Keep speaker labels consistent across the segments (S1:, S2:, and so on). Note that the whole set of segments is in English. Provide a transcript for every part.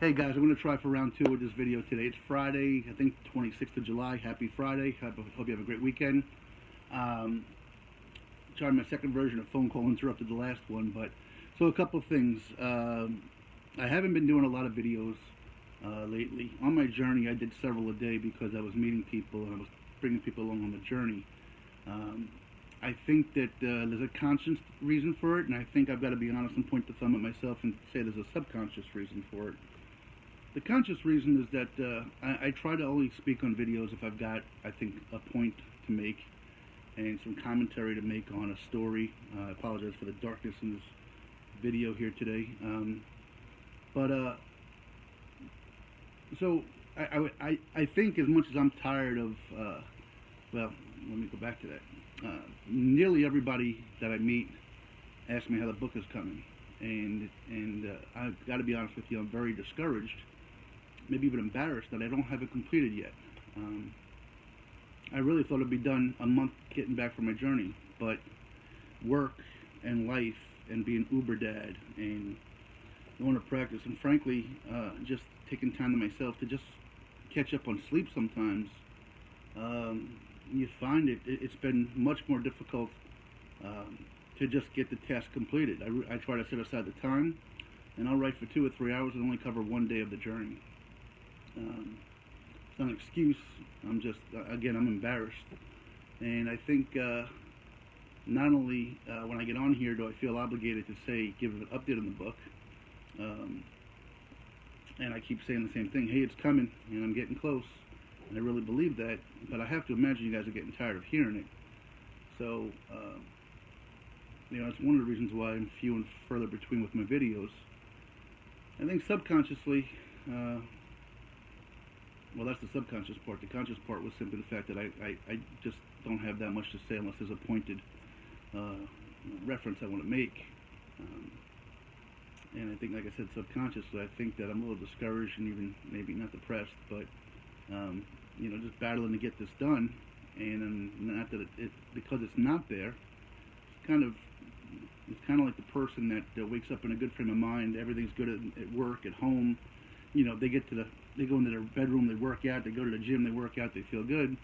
S1: Hey guys, I'm going to try for round two of this video today. It's Friday, I think 26th of July. Happy Friday. Hope you have a great weekend. Trying my second version of phone call, interrupted the last one. But so a couple of things. I haven't been doing a lot of videos lately. On my journey, I did several a day because I was meeting people and I was bringing people along on the journey. I think that there's a conscious reason for it, and I think I've got to be honest and point the thumb at myself and say there's a subconscious reason for it. The conscious reason is that I try to only speak on videos if I've got, I think, a point to make and some commentary to make on a story. I apologize for the darkness in this video here today. So I think as much as I'm tired of, well, let me go back to that. Nearly everybody that I meet asks me how the book is coming. And I've got to be honest with you, I'm very discouraged, maybe even embarrassed that I don't have it completed yet. I really thought it'd be done a month getting back from my journey, but work and life and being Uber dad and going to practice and frankly just taking time to myself to just catch up on sleep sometimes, you find it's been much more difficult to just get the task completed. I try to set aside the time, and I'll write for 2 or 3 hours and only cover one day of the journey. It's not an excuse. I'm just, again, I'm embarrassed. And I think not only when I get on here do I feel obligated to say, give an update on the book, and I keep saying the same thing, hey, it's coming, and I'm getting close, and I really believe that, but I have to imagine you guys are getting tired of hearing it. So, it's one of the reasons why I'm few and further between with my videos. I think subconsciously, well, that's the subconscious part. The conscious part was simply the fact that I just don't have that much to say unless there's a pointed reference I want to make. And I think, like I said, subconsciously, I think that I'm a little discouraged and even maybe not depressed, but, just battling to get this done. And not that because it's not there, it's kind of like the person that wakes up in a good frame of mind. Everything's good at work, at home. They go into their bedroom, they work out, they go to the gym, they work out, they feel good.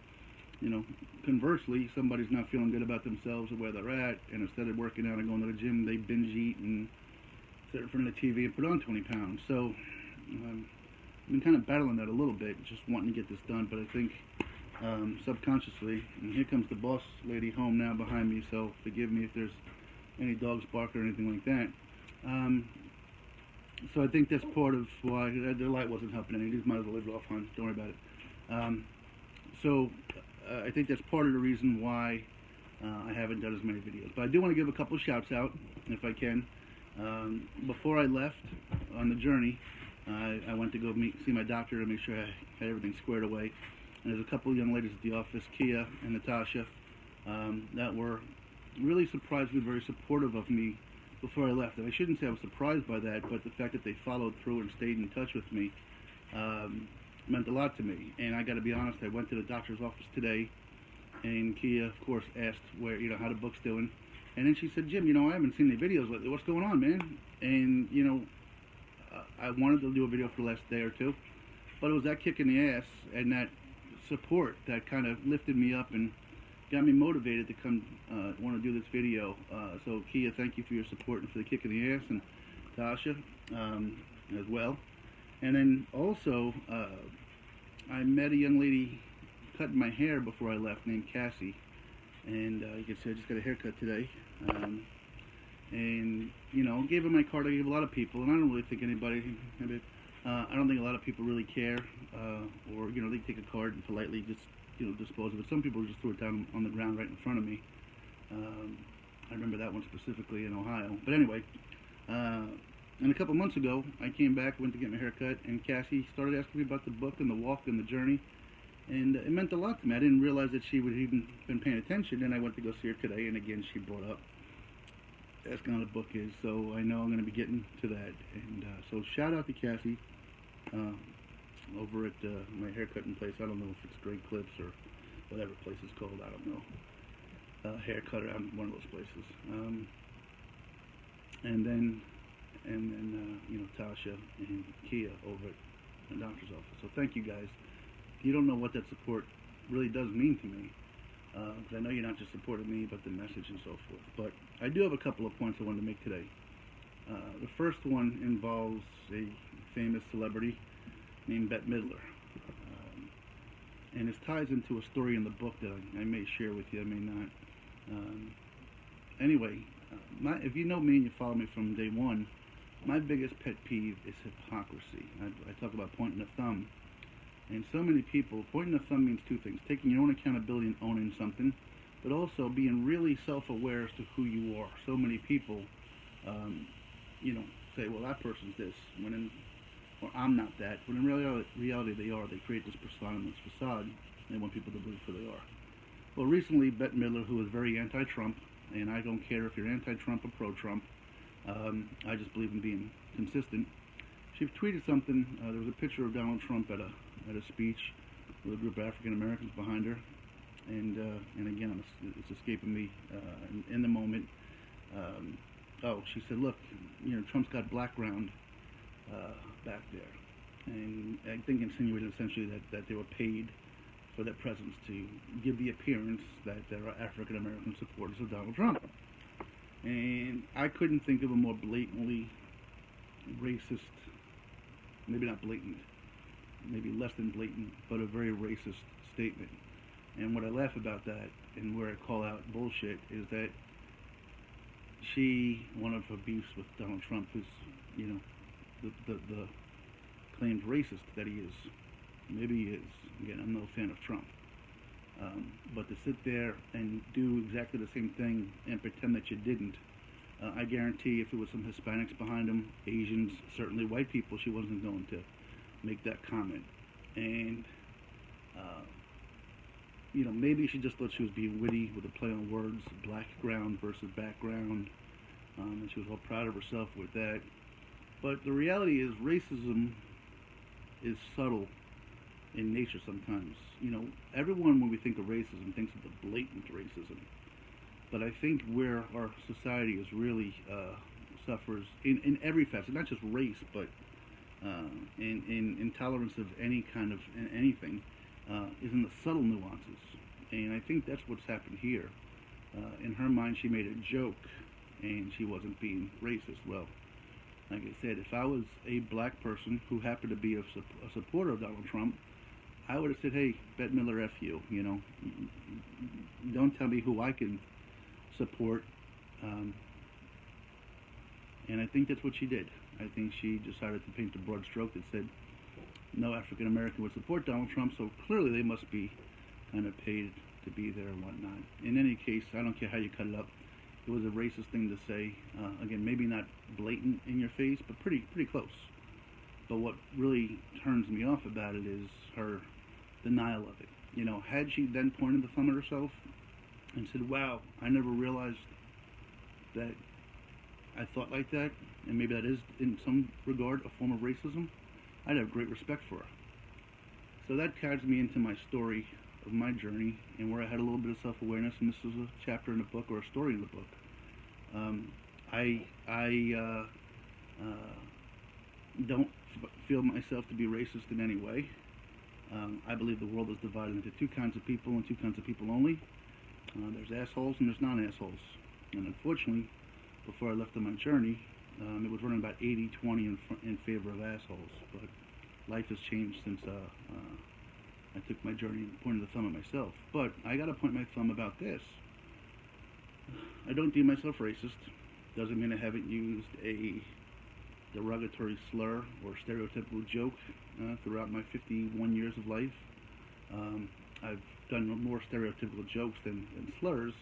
S1: Conversely, somebody's not feeling good about themselves or where they're at, and instead of working out and going to the gym, they binge eat and sit in front of the TV and put on 20 pounds. So I've been kind of battling that a little bit, just wanting to get this done, but I think subconsciously, and here comes the boss lady home now behind me, so forgive me if there's any dogs bark or anything like that. So I think that's part of why the light wasn't helping any. These might as well live off, hon. Don't worry about it. So I think that's part of the reason why I haven't done as many videos. But I do want to give a couple of shouts out, if I can. Before I left on the journey, I went to go see my doctor to make sure I had everything squared away. And there's a couple of young ladies at the office, Kia and Natasha, that were really surprisingly very supportive of me before I left. And I shouldn't say I was surprised by that, but the fact that they followed through and stayed in touch with me meant a lot to me. And I got to be honest, I went to the doctor's office today, and Kia, of course, asked how the book's doing. And then she said, Jim, I haven't seen any videos lately. What's going on, man? And, I wanted to do a video for the last day or two, but it was that kick in the ass and that support that kind of lifted me up and got me motivated to come want to do this video. So Kia, thank you for your support and for the kick in the ass, and Tasha as well. And then also I met a young lady cutting my hair before I left named Cassie, and you can see I just got a haircut today. And gave her my card. I gave a lot of people, and I don't really think anybody, I don't think a lot of people really care, or they take a card and politely just dispose of it. Some people just threw it down on the ground right in front of me. I remember that one specifically in Ohio. But anyway, and a couple months ago, I came back, went to get my hair cut, and Cassie started asking me about the book and the walk and the journey, and it meant a lot to me. I didn't realize that she would even been paying attention, and I went to go see her today, and again, she brought up asking how the book is, so I know I'm going to be getting to that. And so shout out to Cassie over at my haircutting place. I don't know if it's Great Clips or whatever place is called. I don't know. Haircutter, I'm one of those places. And then and then Tasha and Kia over at the doctor's office. So thank you guys. You don't know what that support really does mean to me, because I know you're not just supporting me, but the message and so forth. But I do have a couple of points I wanted to make today. The first one involves a famous celebrity named Bette Midler. And it ties into a story in the book that I may share with you, I may not. Anyway, if you know me and you follow me from day one, my biggest pet peeve is hypocrisy. I talk about pointing the thumb. And so many people, pointing the thumb means two things: taking your own accountability and owning something, but also being really self-aware as to who you are. So many people, say, well, that person's this, or I'm not that. When in reality they are. They create this persona, this facade, and they want people to believe who they are. Well, recently, Bette Midler, who is very anti-Trump, and I don't care if you're anti-Trump or pro-Trump, I just believe in being consistent. She tweeted something. There was a picture of Donald Trump at a speech with a group of African Americans behind her, and again, it's escaping me in the moment. She said, "Look, Trump's got black ground back there," and I think insinuated essentially that they were paid for their presence to give the appearance that there are African American supporters of Donald Trump. And I couldn't think of a more blatantly racist, maybe not blatant, maybe less than blatant, but a very racist statement. And what I laugh about that, and where I call out bullshit, is that one of her beefs with Donald Trump is, the claimed racist that he is. Maybe he is. Again, I'm no fan of Trump. But to sit there and do exactly the same thing and pretend that you didn't, I guarantee if it was some Hispanics behind him, Asians, certainly white people, she wasn't going to make that comment. And, maybe she just thought she was being witty with a play on words, black ground versus background, and she was all proud of herself with that. But the reality is racism is subtle in nature sometimes. Everyone, when we think of racism, thinks of the blatant racism. But I think where our society is really suffers in every facet, not just race, but in intolerance of any kind of anything, is in the subtle nuances. And I think that's what's happened here. In her mind, she made a joke, and she wasn't being racist. Well, like I said, if I was a black person who happened to be a supporter of Donald Trump, I would have said, "Hey, Bette Midler, F you, don't tell me who I can support." And I think that's what she did. I think she decided to paint a broad stroke that said no African American would support Donald Trump, so clearly they must be kind of paid to be there and whatnot. In any case, I don't care how you cut it up. It was a racist thing to say. Again, maybe not blatant in your face, but pretty close. But what really turns me off about it is her denial of it. Had she then pointed the thumb at herself and said, "Wow, I never realized that I thought like that, and maybe that is in some regard a form of racism," I'd have great respect for her. So that carries me into my story of my journey, and where I had a little bit of self-awareness, and this is a chapter in the book, or a story in the book. I don't feel myself to be racist in any way. I believe the world is divided into two kinds of people, and two kinds of people only. There's assholes and there's non-assholes. And unfortunately, before I left on my journey, it was running about 80-20 in favor of assholes. But life has changed since I took my journey and pointed the thumb at myself. But I got to point my thumb about this. I don't deem myself racist. Doesn't mean I haven't used a derogatory slur or stereotypical joke throughout my 51 years of life. I've done more stereotypical jokes than slurs,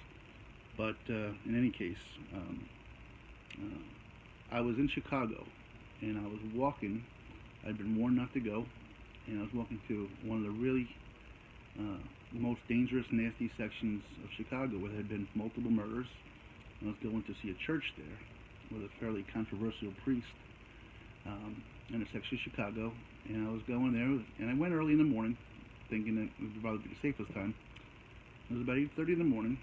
S1: but in any case, I was in Chicago, and I was walking. I'd been warned not to go, and I was walking through one of the really most dangerous, nasty sections of Chicago where there had been multiple murders. I was going to see a church there with a fairly controversial priest in a section of Chicago, and I was going there, and I went early in the morning, thinking that it would probably be the safest time. It was about 8:30 in the morning,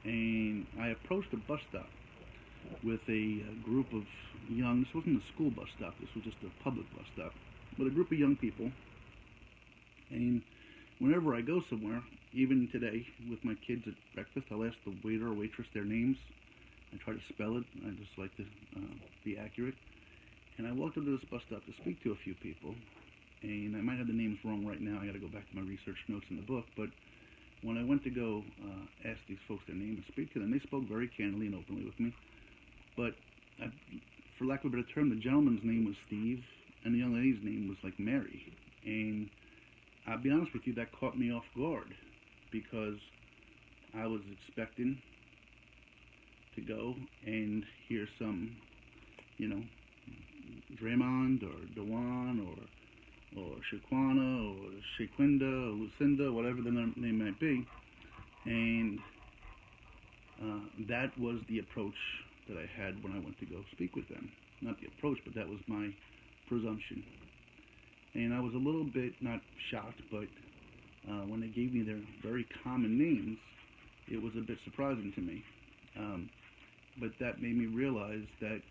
S1: and I approached a bus stop, with a group of young, this wasn't a school bus stop, this was just a public bus stop, but a group of young people. And whenever I go somewhere, even today with my kids at breakfast, I'll ask the waiter or waitress their names. I try to spell it. I just like to be accurate. And I walked up to this bus stop to speak to a few people, and I might have the names wrong right now. I got to go back to my research notes in the book. But when I went to go ask these folks their name and speak to them, they spoke very candidly and openly with me. But for lack of a better term, the gentleman's name was Steve, and the young lady's name was like Mary. And I'll be honest with you, that caught me off guard, because I was expecting to go and hear some, you know, Draymond or Dewan or Shaquana or Shaquinda or Lucinda, whatever the name might be. And that was the approach that I had when I went to go speak with them. Not the approach, but that was my presumption. And I was a little bit, not shocked, but when they gave me their very common names, it was a bit surprising to me. But that made me realize that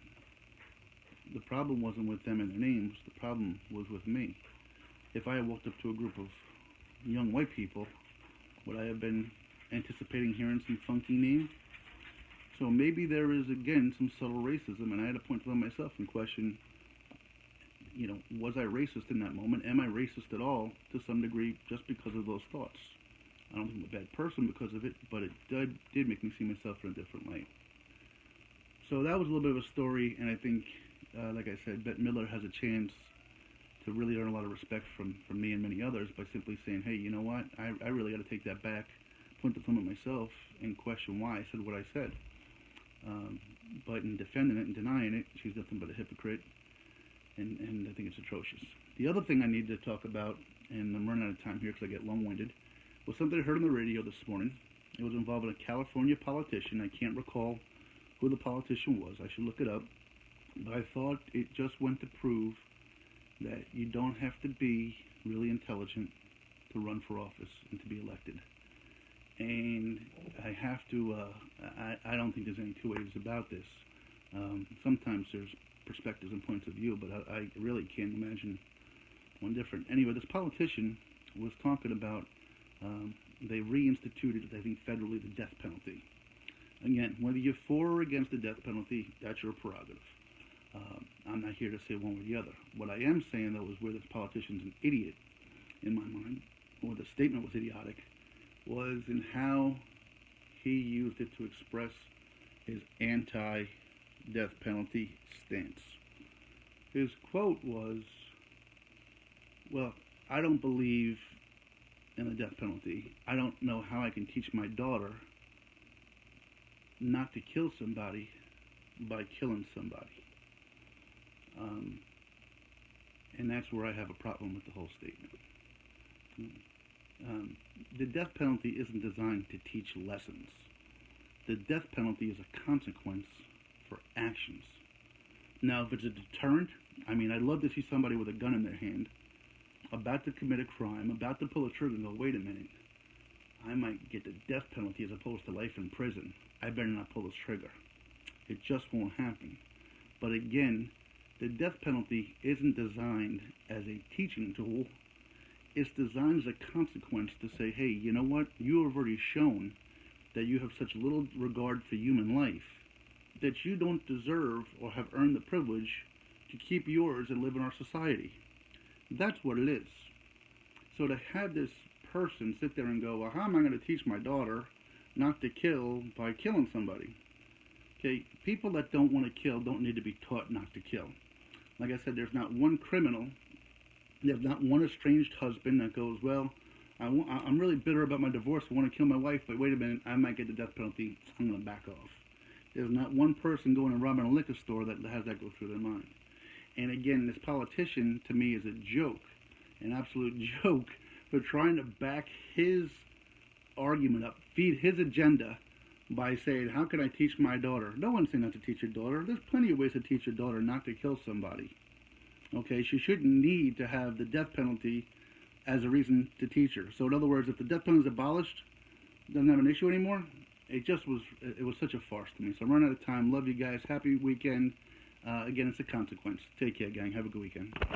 S1: the problem wasn't with them and their names, the problem was with me. If I had walked up to a group of young white people, would I have been anticipating hearing some funky names? So maybe there is, again, some subtle racism, and I had to point to them myself and question, you know, was I racist in that moment? Am I racist at all, to some degree, just because of those thoughts? I don't think I'm a bad person because of it, but it did make me see myself in a different light. So that was a little bit of a story, and I think, like I said, Bette Midler has a chance to really earn a lot of respect from me and many others by simply saying, hey, you know what, I really got to take that back, point the thumb at myself, and question why I said what I said. But in defending it and denying it, she's nothing but a hypocrite, and I think it's atrocious. The other thing I need to talk about, and I'm running out of time here because I get long-winded, was something I heard on the radio this morning. It was involving a California politician. I can't recall who the politician was. I should look it up. But I thought it just went to prove that you don't have to be really intelligent to run for office and to be elected. And I have to, I don't think there's any two ways about this. Sometimes there's perspectives and points of view, but I really can't imagine one different. Anyway, this politician was talking about, they reinstituted, I think federally, the death penalty. Again, whether you're for or against the death penalty, that's your prerogative. I'm not here to say one or the other. What I am saying, though, is where this politician's an idiot, in my mind, or the statement was idiotic, was in how he used it to express his anti-death penalty stance. His quote was, well, I don't believe in the death penalty. I don't know how I can teach my daughter not to kill somebody by killing somebody. And that's where I have a problem with the whole statement. The death penalty isn't designed to teach lessons. The death penalty is a consequence for actions. Now, if it's a deterrent, I mean, I'd love to see somebody with a gun in their hand, about to commit a crime, about to pull a trigger and go, wait a minute, I might get the death penalty as opposed to life in prison. I better not pull this trigger. It just won't happen. But again, the death penalty isn't designed as a teaching tool. It's designed as a consequence to say, hey, you know what? You have already shown that you have such little regard for human life that you don't deserve or have earned the privilege to keep yours and live in our society. That's what it is. So to have this person sit there and go, well, how am I going to teach my daughter not to kill by killing somebody? Okay, people that don't want to kill don't need to be taught not to kill. Like I said, there's not one criminal, there's not one estranged husband that goes, well, I'm really bitter about my divorce, I want to kill my wife, but wait a minute, I might get the death penalty, so I'm going to back off. There's not one person going and robbing a liquor store that has that go through their mind. And again, this politician, to me, is a joke, an absolute joke, for trying to back his argument up, feed his agenda by saying, how can I teach my daughter? No one's saying not to teach your daughter. There's plenty of ways to teach your daughter not to kill somebody. Okay, she shouldn't need to have the death penalty as a reason to teach her. So in other words, if the death penalty is abolished, doesn't have an issue anymore, it just was, it was such a farce to me. So I'm running out of time. Love you guys. Happy weekend. Again, it's a consequence. Take care, gang. Have a good weekend.